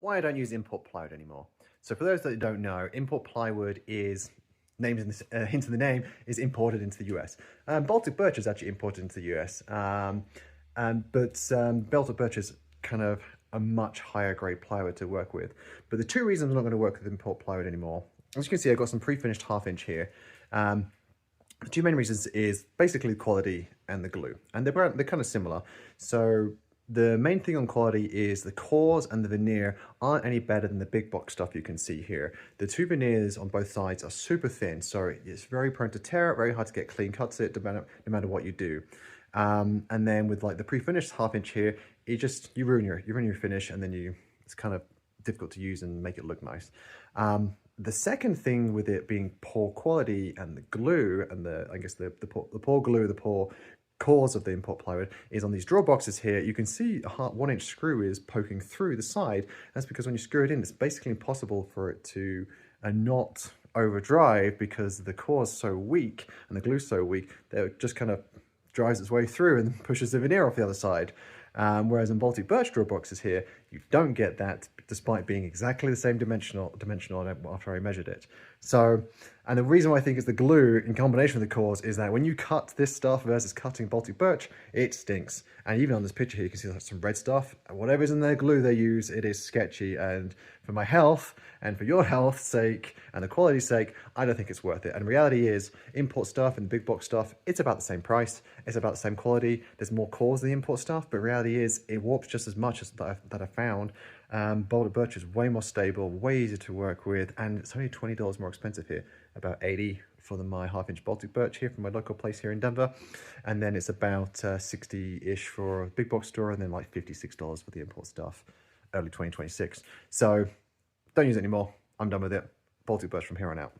Why I don't use import plywood anymore. So for those that don't know, import plywood is, named in this, hint of the name, is imported into the US. Baltic birch is actually imported into the US, but Baltic birch is kind of a much higher grade plywood to work with. But the two reasons I'm not going to work with import plywood anymore, as you can see, I've got some pre-finished half-inch here. The two main reasons is basically the quality and the glue, and they're kind of similar. So the main thing on quality is the cores and the veneer aren't any better than the big box stuff you can see here. The two veneers on both sides are super thin, so it's very prone to tear, very hard to get clean cuts it no matter what you do. And then with like the pre-finished half-inch here, you ruin your finish, and then it's kind of difficult to use and make it look nice. The second thing with it being poor quality and the glue and the poor glue, the poor cores of the import plywood is on these drawer boxes here. You can see a 1-inch screw is poking through the side. That's because when you screw it in, it's basically impossible for it to not overdrive, because the core is so weak and the glue's so weak that it just kind of drives its way through and pushes the veneer off the other side. Whereas in Baltic birch drawer boxes here, you don't get that, despite being exactly the same dimensional after I measured it. So, and the reason why I think it's the glue in combination with the cores is that when you cut this stuff versus cutting Baltic birch, it stinks. And even on this picture here, you can see some red stuff. Whatever's in their glue they use, it is sketchy. And for my health and for your health's sake and the quality's sake, I don't think it's worth it. And reality is, import stuff and big box stuff, it's about the same price. It's about the same quality. There's more cores than the import stuff, but reality is it warps just as much as that I found. Baltic birch is way more stable, way easier to work with, and it's only $20 more expensive here. About $80 for my half-inch Baltic birch here from my local place here in Denver, and then it's about $60-ish for a big box store, and then like $56 for the import stuff, early 2026. So don't use it anymore. I'm done with it. Baltic birch from here on out.